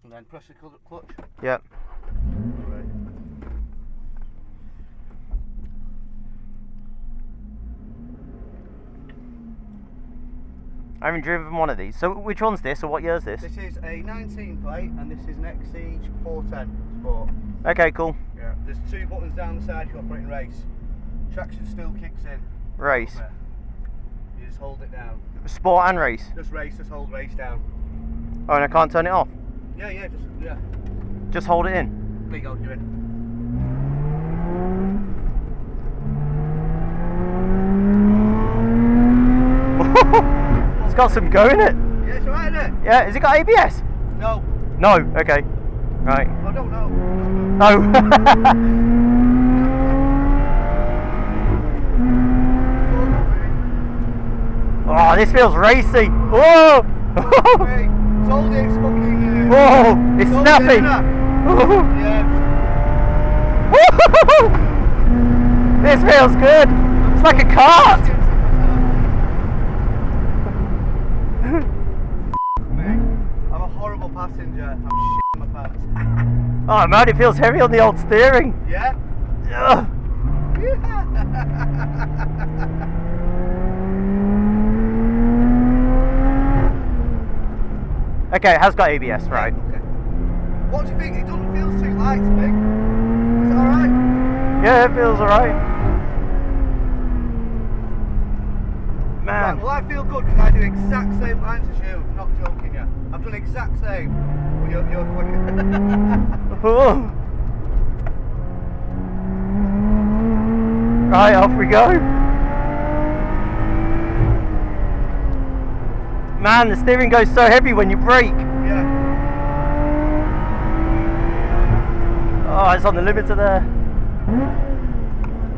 And then press the clutch. Yep. Right. I haven't driven one of these. So which one's this, or what year's this? This is a 19 plate, and this is an Exige 410 Sport. Okay, cool. Yeah. There's 2 buttons down the side if you operate in race. Traction still kicks in. Race. You just hold it down. Sport and race. Just race, just hold race down. Oh, and I can't turn it off. Yeah, just Just hold it in. There you go, you're in. It's got some go in it. Yeah, it's alright, isn't it? Yeah, has it got ABS? No. No, okay. Right. I don't know. Oh. Oh, this feels racy. Whoa! Hey, told you it's fucking. Whoa! It's snappy. Yeah. This feels good. It's like a cart. I'm a horrible passenger. I'm shitting my pants. Oh man, it feels heavy on the old steering. Yeah? Ugh. Okay, it has got ABS, right? Okay. What do you think? It doesn't feel too light to me. Is it alright? Yeah, it feels alright. Man. Right, well, I feel good because I do exact same lines as you. I'm not joking you. I've done exact same. But you're quicker. Oh. Right, off we go. Man, the steering goes so heavy when you brake. Yeah. Oh, it's on the limiter there.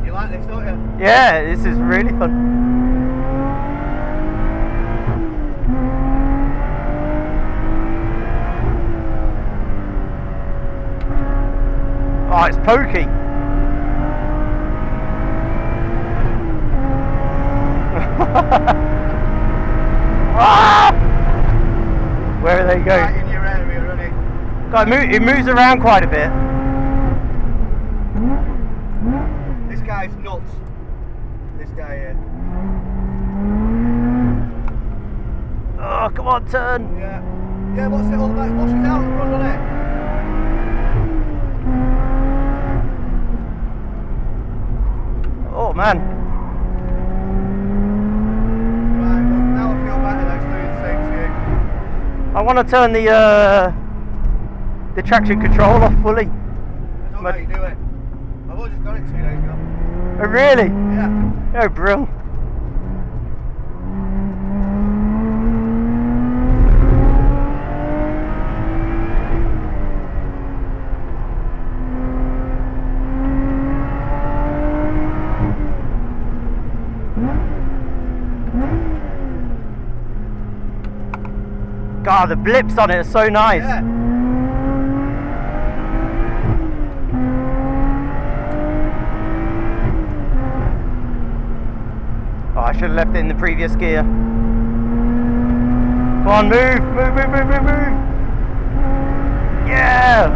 You like this, don't you? Yeah, this is really fun. Oh, it's pokey. Ah! Where are they going? Right in your area, running. God, it moves around quite a bit. This guy's nuts. This guy here. Oh, come on, turn. Yeah. Yeah, what's it all about? What's it out in front of it? Oh, man. Right, well, now I feel better thanks doing the same to you. I want to turn the traction control off fully. I don't know how you do it. I've only just got it 2 days ago. Oh, really? Yeah. Oh, brilliant. God, the blips on it are so nice. Yeah. Oh, I should have left it in the previous gear. Come on, move, move, move, move, move, move. Yeah.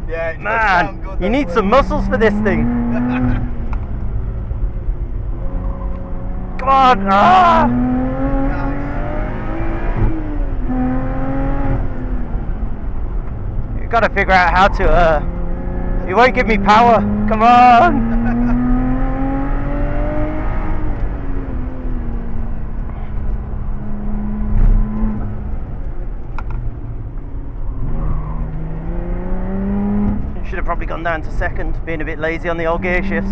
Yeah, it does sound Man, good, you doesn't need it? some muscles for this thing. Come on. Ah. Nice. You've got to figure out how to, it won't give me power. Come on. Should have probably gone down to second, being a bit lazy on the old gear shifts.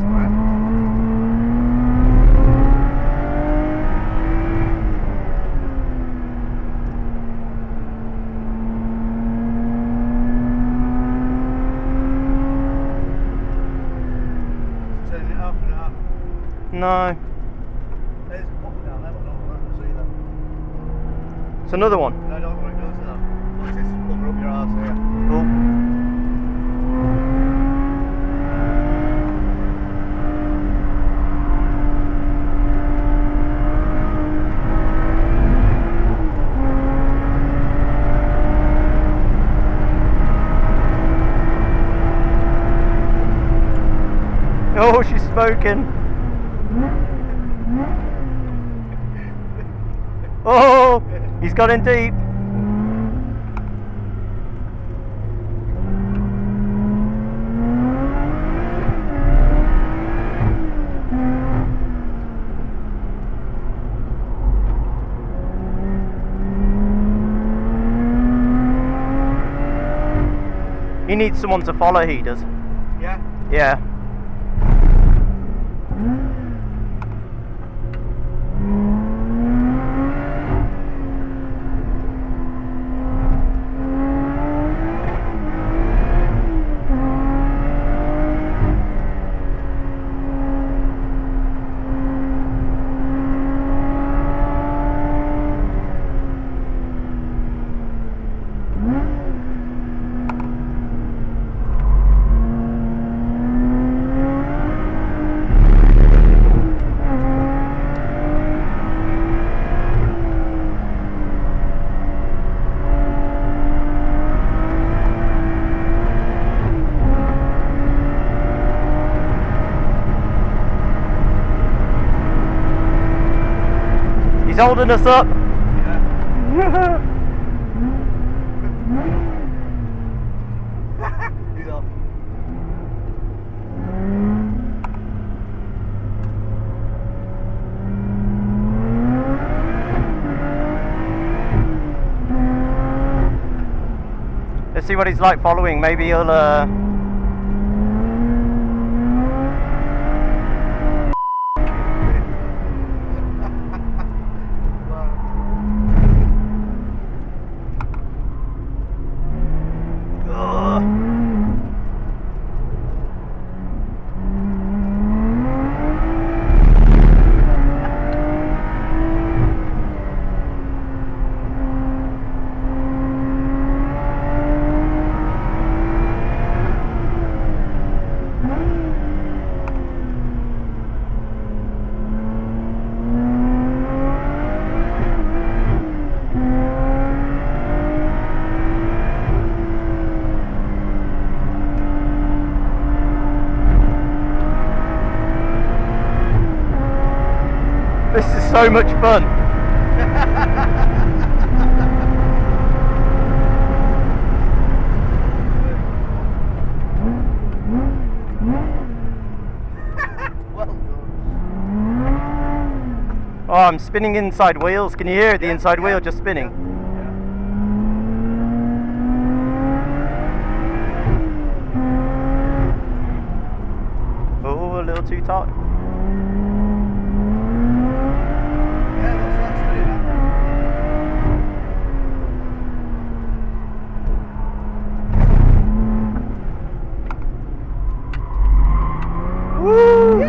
Turn it up and up. No. There's a couple down there, but I don't know that. See that? It's another one. No, I don't know what it does though. Watch this, cover up your arse here. Oh. Oh, she's smoking. Oh, he's got in deep. He needs someone to follow, he does. Yeah? Yeah. He's holding us up. Yeah. He's off. Let's see what he's like following. Maybe he'll This is so much fun. Well done. Oh, I'm spinning inside wheels. Can you hear it? The inside wheel just spinning. Oh, a little too tight. Yeah, what's that spinning at? Woo!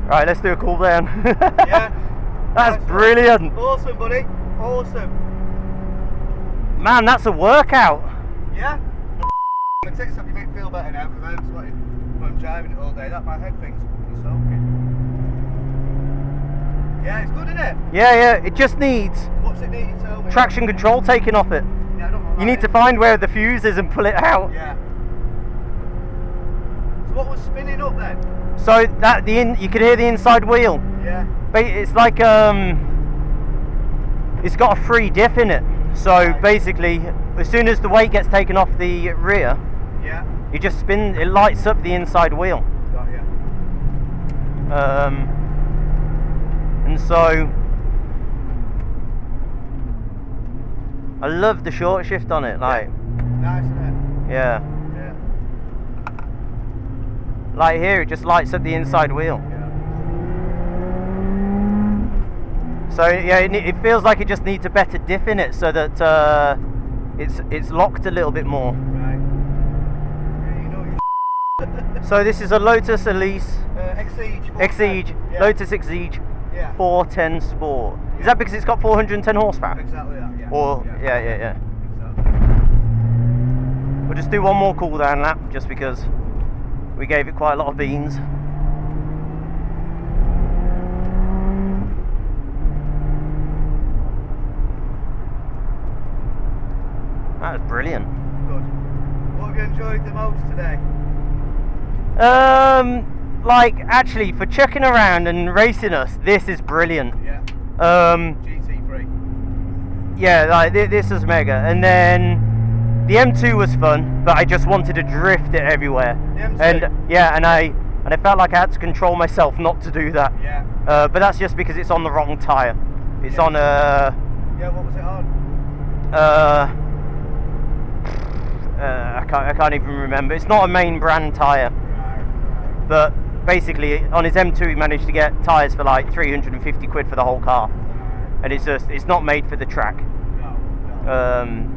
Right, let's do a cool down. Yeah. That's brilliant. Awesome, buddy. Awesome. Man, that's a workout. Yeah? The tips off you make me feel better now because I'm sweating from driving it all day. That my head thing's fucking soaking. Yeah, it's good, isn't it? Yeah, it just needs What's it need, you tell me? traction control taken off it. Yeah, I don't know. You need to find where the fuse is and pull it out. Yeah. So what was spinning up then? So that you can hear the inside wheel. Yeah. But it's like it's got a free diff in it. So Right. basically, as soon as the weight gets taken off the rear, Yeah. you just spin. It lights up the inside wheel. Got ya. And so I love the short shift on it. Like, Nice, isn't yeah. it? Yeah. Like here, it just lights up the inside wheel. Yeah. So yeah, it feels like it just needs a better diff in it, so that it's locked a little bit more. Right. Yeah, you know your So this is a Lotus Exige. Exige, Yeah. Lotus Exige Yeah. 410 Sport. Yeah. Is that because it's got 410 horsepower? Exactly that, yeah. Or yeah. Exactly. We'll just do one more cool down lap, just because we gave it quite a lot of beans. That was brilliant. Good. What have you enjoyed the most today? Like actually for chucking around and racing us, this is brilliant. Yeah. GT3. Yeah, like this is mega. And then the M2 was fun, but I just wanted to drift it everywhere. The M2? And yeah, and I felt like I had to control myself not to do that. Yeah. But that's just because it's on the wrong tyre. It's on a. Yeah, what was it on? I can't even remember. It's not a main brand tyre, but basically on his M2 he managed to get tyres for like 350 quid for the whole car, and it's not made for the track. No.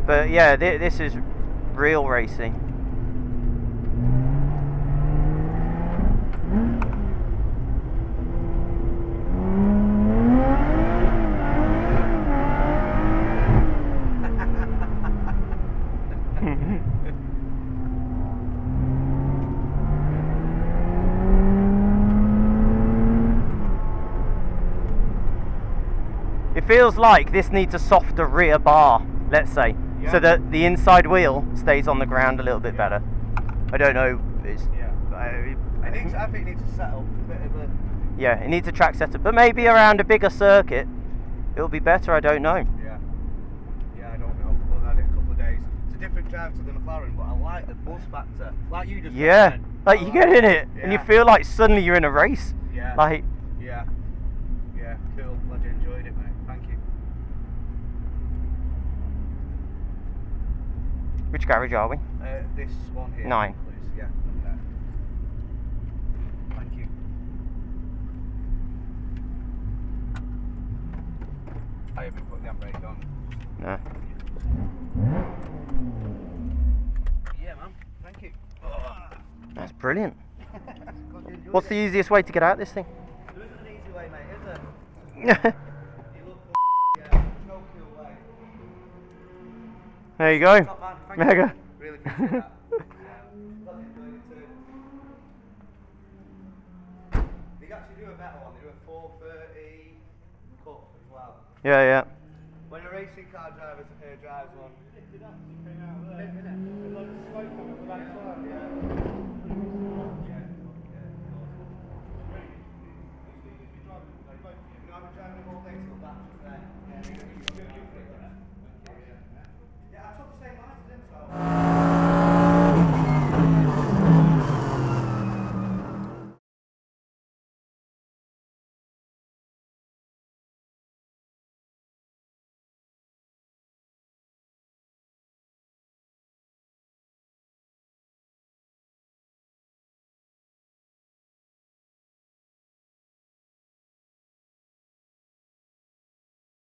But yeah, this is real racing. It feels like this needs a softer rear bar, let's say, Yeah. so that the inside wheel stays on the ground a little bit better. I don't know. I think it needs to settle a bit of a. Yeah, it needs a track setup, but maybe around a bigger circuit, it'll be better. I don't know. Yeah. Yeah, I don't know. We've had it a couple of days. It's a different drive to the McLaren, but I like the buzz factor. Like you just. Yeah, mentioned. like I you get in it and you Yeah. feel like suddenly you're in a race. Yeah. Like, Yeah. Yeah. Cool. Glad you enjoyed it, mate. Thank you. which garage are we? This one here. 9. Please. Yeah. Okay. Thank you. I haven't put the handbrake on. No. Yeah, man. Thank you. That's brilliant. Glad you enjoyed What's it. the easiest way to get out this thing? There isn't an easy way, mate, is there? You look choke your way. There you go. Top man, thank Mega. you. Really appreciate that. Glad you enjoyed it too. They actually do a better one. They do a 430 cut as well. Yeah, yeah. When a racing car drives one.